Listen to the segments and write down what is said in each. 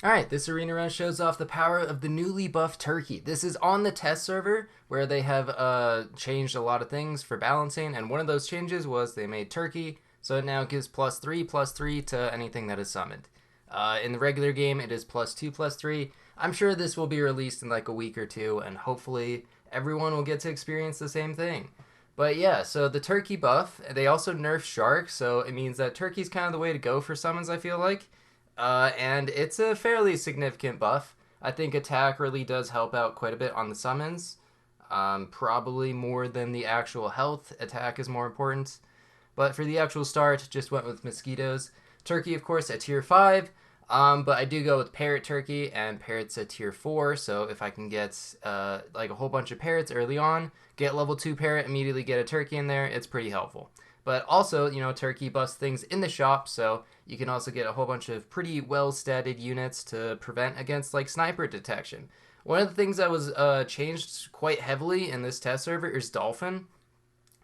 Alright, this arena run shows off the power of the newly buffed turkey. This is on the test server where they have changed a lot of things for balancing, and one of those changes was they made turkey, so it now gives plus three to anything that is summoned. In the regular game, it is plus three. I'm sure this will be released in like a week or two, and hopefully everyone will get to experience the same thing. But yeah, so the turkey buff, they also nerf shark, so it means that turkey's kind of the way to go for summons, I feel like. And it's a fairly significant buff. I think attack really does help out quite a bit on the summons. Probably more than the actual health. Attack is more important. But for the actual start, just went with mosquitoes. Turkey, of course, at tier 5. But I do go with parrot turkey, and parrot's at tier 4. So if I can get like a whole bunch of parrots early on, get level 2 parrot, immediately get a turkey in there, it's pretty helpful. But also, turkey busts things in the shop, so you can also get a whole bunch of pretty well statted units to prevent against like sniper detection. One of the things that was changed quite heavily in this test server is Dolphin.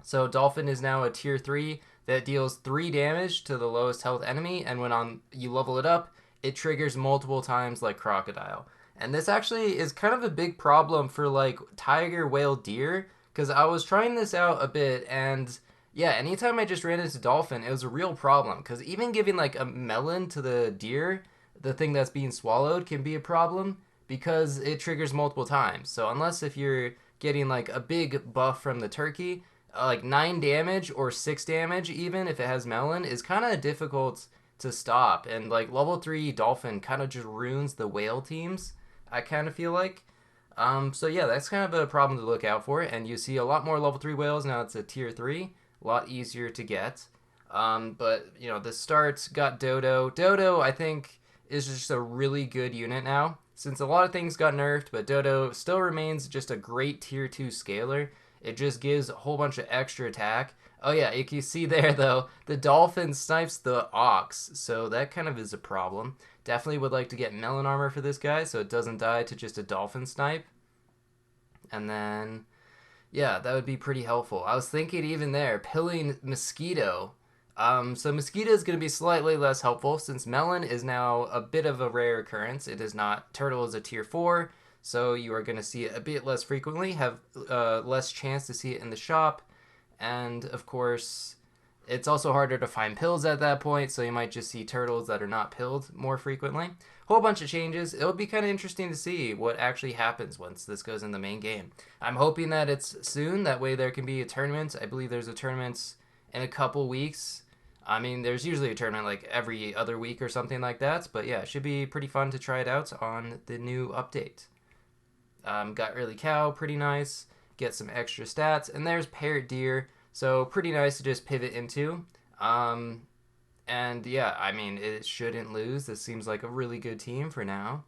So Dolphin is now a tier 3 that deals 3 damage to the lowest health enemy, and when you level it up, it triggers multiple times like Crocodile. And this actually is kind of a big problem for like tiger, whale, deer, because I was trying this out a bit, and yeah, anytime I just ran into Dolphin, it was a real problem, because even giving like a melon to the deer, the thing that's being swallowed, can be a problem because it triggers multiple times. So unless if you're getting like a big buff from the turkey, like 9 damage or 6 damage, even if it has melon, is kind of difficult to stop. And like level 3 Dolphin kind of just ruins the whale teams, I kind of feel like. So yeah, that's kind of a problem to look out for. And you see a lot more level 3 whales now. It's a tier 3, a lot easier to get. But the start got Dodo. Dodo, I think, is just a really good unit now. Since a lot of things got nerfed, but Dodo still remains just a great tier 2 scaler. It just gives a whole bunch of extra attack. Oh yeah, you can see there though, the Dolphin snipes the Ox, so that kind of is a problem. Definitely would like to get Melon Armor for this guy so it doesn't die to just a Dolphin snipe. And then, yeah, that would be pretty helpful. I was thinking even there, pilling Mosquito. So Mosquito is going to be slightly less helpful since Melon is now a bit of a rare occurrence. It is not. Turtle is a tier 4, so you are going to see it a bit less frequently, have less chance to see it in the shop. And of course, it's also harder to find pills at that point, so you might just see turtles that are not pilled more frequently. Whole bunch of changes. It'll be kind of interesting to see what actually happens once this goes in the main game. I'm hoping that it's soon. That way there can be a tournament. I believe there's a tournament in a couple weeks. I mean, there's usually a tournament like every other week or something like that. But yeah, it should be pretty fun to try it out on the new update. Got early cow, pretty nice. Get some extra stats. And there's parrot deer. So pretty nice to just pivot into. And yeah, I mean, it shouldn't lose. This seems like a really good team for now.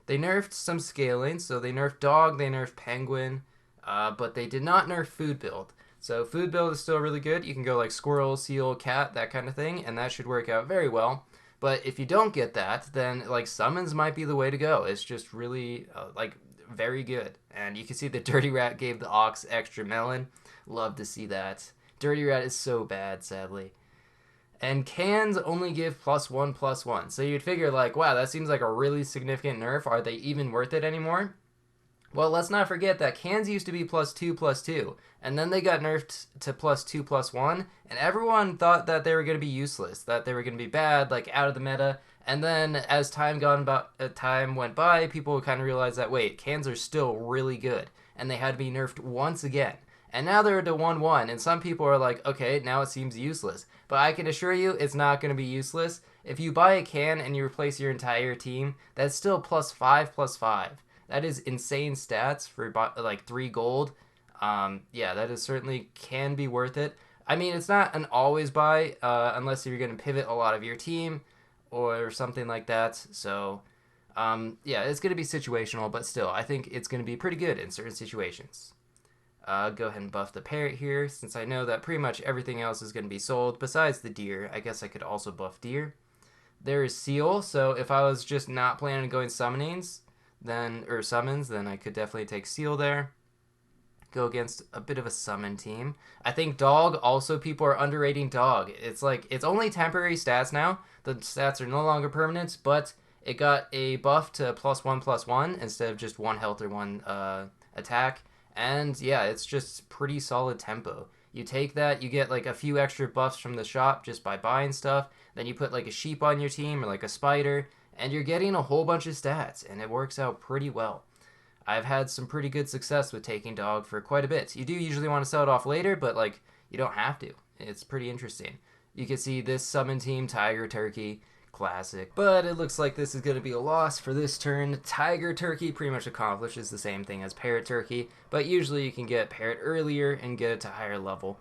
They nerfed some scaling, so they nerfed dog, they nerfed penguin, but they did not nerf food build. So food build is still really good. You can go like squirrel, seal, cat, that kind of thing, and that should work out very well. But if you don't get that, then like summons might be the way to go. It's just really like very good. And you can see the Dirty Rat gave the Ox extra melon. Love to see that. Dirty Rat is so bad, sadly. And cans only give +1/+1. So you'd figure like, wow, that seems like a really significant nerf. Are they even worth it anymore? Well, let's not forget that cans used to be +2/+2, and then they got nerfed to +2/+1, and everyone thought that they were going to be useless, that they were going to be bad, like out of the meta. And then as time went by, people kind of realized that wait, cans are still really good, and they had to be nerfed once again. And now they're to 1/1, and some people are like, okay, now it seems useless. But I can assure you, it's not going to be useless. If you buy a can and you replace your entire team, that's still +5/+5. That is insane stats for like 3 gold. Yeah, that is certainly can be worth it. I mean, it's not an always buy unless you're going to pivot a lot of your team or something like that. So, yeah, it's going to be situational, but still, I think it's going to be pretty good in certain situations. Go ahead and buff the parrot here, since I know that pretty much everything else is going to be sold besides the deer. I guess I could also buff deer. There is seal, so if I was just not planning on going summonings, or summons, then I could definitely take seal there. Go against a bit of a summon team. I think dog, also people are underrating dog. It's like, it's only temporary stats now. The stats are no longer permanent, but It got a buff to +1/+1 instead of just 1 health or 1 attack. And yeah, it's just pretty solid tempo. You take that, you get like a few extra buffs from the shop just by buying stuff. Then you put like a sheep on your team or like a spider, and you're getting a whole bunch of stats, and it works out pretty well. I've had some pretty good success with taking dog for quite a bit. You do usually want to sell it off later, but like you don't have to. It's pretty interesting. You can see this summon team, Tiger Turkey, classic. But it looks like this is going to be a loss for this turn. Tiger Turkey pretty much accomplishes the same thing as Parrot Turkey, but usually you can get Parrot earlier and get it to higher level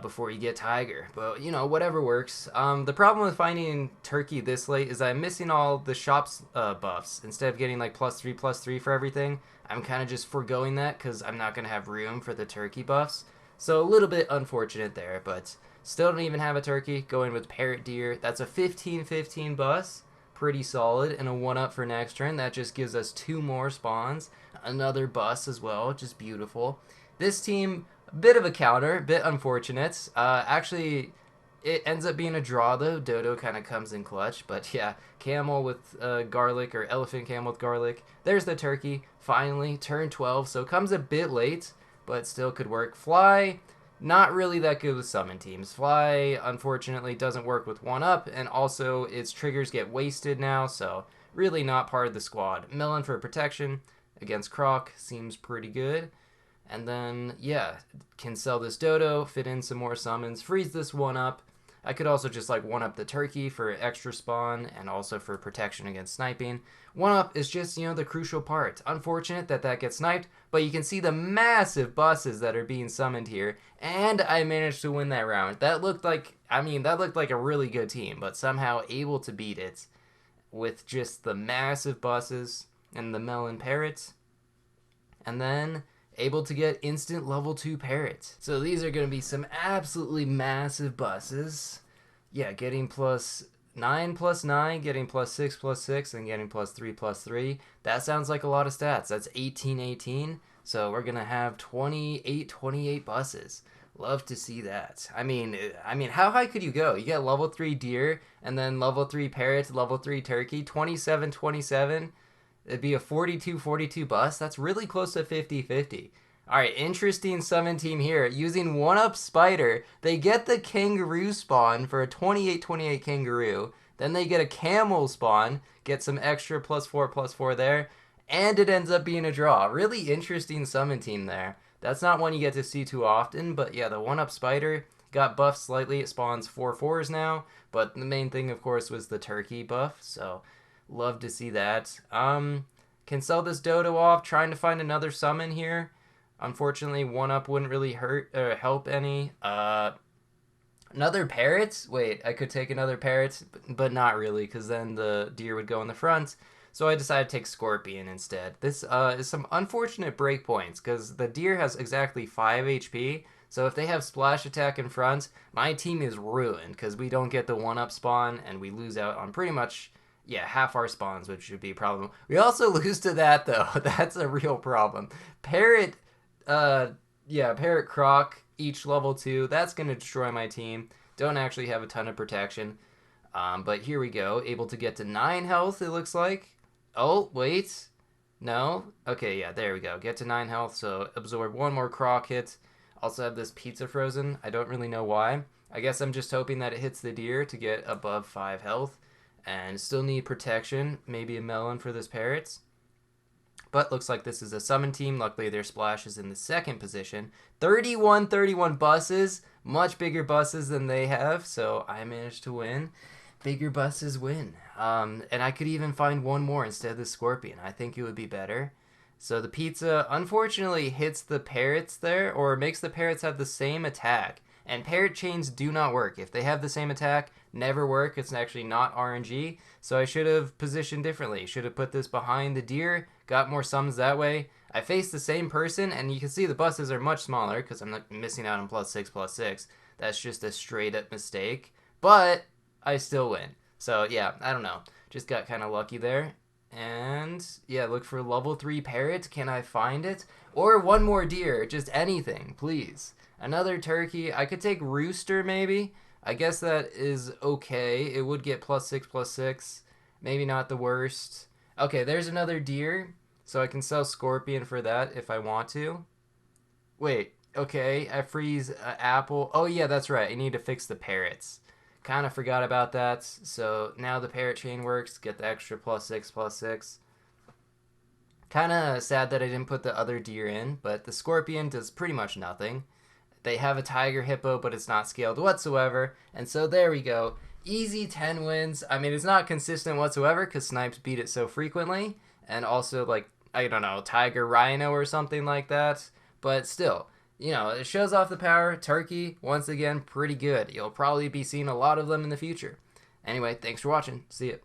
before you get Tiger. But, you know, whatever works. The problem with finding Turkey this late is I'm missing all the shop's buffs. Instead of getting like +3/+3 for everything, I'm kind of just foregoing that because I'm not going to have room for the Turkey buffs. So a little bit unfortunate there, but still don't even have a Turkey. Going with Parrot Deer. That's a 15/15 bus. Pretty solid. And a 1-up for next turn. That just gives us 2 more spawns. Another bus as well. Just beautiful. This team, a bit of a counter. Bit unfortunate. Actually, it ends up being a draw though. Dodo kind of comes in clutch. But yeah, camel with garlic, or elephant camel with garlic. There's the Turkey. Finally, turn 12. So comes a bit late, but still could work. Fly, not really that good with summon teams. Fly, unfortunately, doesn't work with 1-up, and also its triggers get wasted now, so really not part of the squad. Melon for protection against Croc seems pretty good. And then, yeah, can sell this Dodo, fit in some more summons, freeze this 1-up. I could also just like 1-up the Turkey for extra spawn and also for protection against sniping. 1-up is just, you know, the crucial part. Unfortunate that that gets sniped, but you can see the massive buses that are being summoned here, and I managed to win that round. That looked like, that looked like a really good team, but somehow able to beat it with just the massive buses and the melon parrots. And then able to get instant level 2 parrots. So these are going to be some absolutely massive buses. Yeah, getting +9/+9, getting +6/+6, and getting +3/+3. That sounds like a lot of stats. That's 18/18. So we're going to have 28/28 buses. Love to see that. I mean, how high could you go? You get level 3 deer, and then level 3 parrot, level 3 turkey, 27/27. It'd be a 42/42 bus. That's really close to 50/50. All right, interesting summon team here. Using 1-up Spider, they get the kangaroo spawn for a 28/28 kangaroo. Then they get a camel spawn, get some extra +4/+4 there, and it ends up being a draw. Really interesting summon team there. That's not one you get to see too often, but yeah, the 1-up Spider got buffed slightly. It spawns 4/4s now, but the main thing, of course, was the turkey buff, so love to see that. Can sell this Dodo off, trying to find another summon here. Unfortunately, 1-up wouldn't really help any. Another parrot? Wait, I could take another parrot, but not really, because then the deer would go in the front. So I decided to take Scorpion instead. This is some unfortunate breakpoints, because the deer has exactly 5 HP. So if they have splash attack in front, my team is ruined, because we don't get the 1-up spawn, and we lose out on pretty much, yeah, half our spawns, which would be a problem. We also lose to that, though. That's a real problem. Parrot, Parrot Croc, each level 2. That's going to destroy my team. Don't actually have a ton of protection. But here we go. Able to get to 9 health, it looks like. Oh, wait. No? Okay, yeah, there we go. Get to 9 health, so absorb 1 more Croc hit. Also have this Pizza Frozen. I don't really know why. I guess I'm just hoping that it hits the deer to get above 5 health. And still need protection. Maybe a melon for this parrots. But looks like this is a summon team. Luckily, their splash is in the second position. 31/31 buses. Much bigger buses than they have. So I managed to win. Bigger buses win. And I could even find one more instead of the Scorpion. I think it would be better. So the pizza, unfortunately, hits the parrots there. Or makes the parrots have the same attack. And parrot chains do not work. If they have the same attack, never work. It's actually not RNG. So I should have positioned differently. Should have put this behind the deer. Got more summons that way. I faced the same person, and you can see the buses are much smaller because I'm not missing out on +6/+6. That's just a straight up mistake. But I still win. So yeah, I don't know. Just got kind of lucky there. And yeah, look for level 3 parrot. Can I find it? Or one more deer. Just anything, please. Another turkey. I could take rooster maybe. I guess that is okay. It would get +6/+6. maybe not the worst. Okay, there's another deer, so I can sell scorpion for that if I want to. Wait, okay, I freeze apple. Oh yeah, that's right. I need to fix the parrots. Kind of forgot about that. So now the parrot chain works. Get the extra +6/+6. Kind of sad that I didn't put the other deer in, but the scorpion does pretty much nothing. They have a tiger hippo, but it's not scaled whatsoever. And so there we go. Easy 10 wins. I mean, it's not consistent whatsoever because Snipes beat it so frequently. And also, like, I don't know, Tiger Rhino or something like that. But still, it shows off the power. Turkey, once again, pretty good. You'll probably be seeing a lot of them in the future. Anyway, thanks for watching. See ya.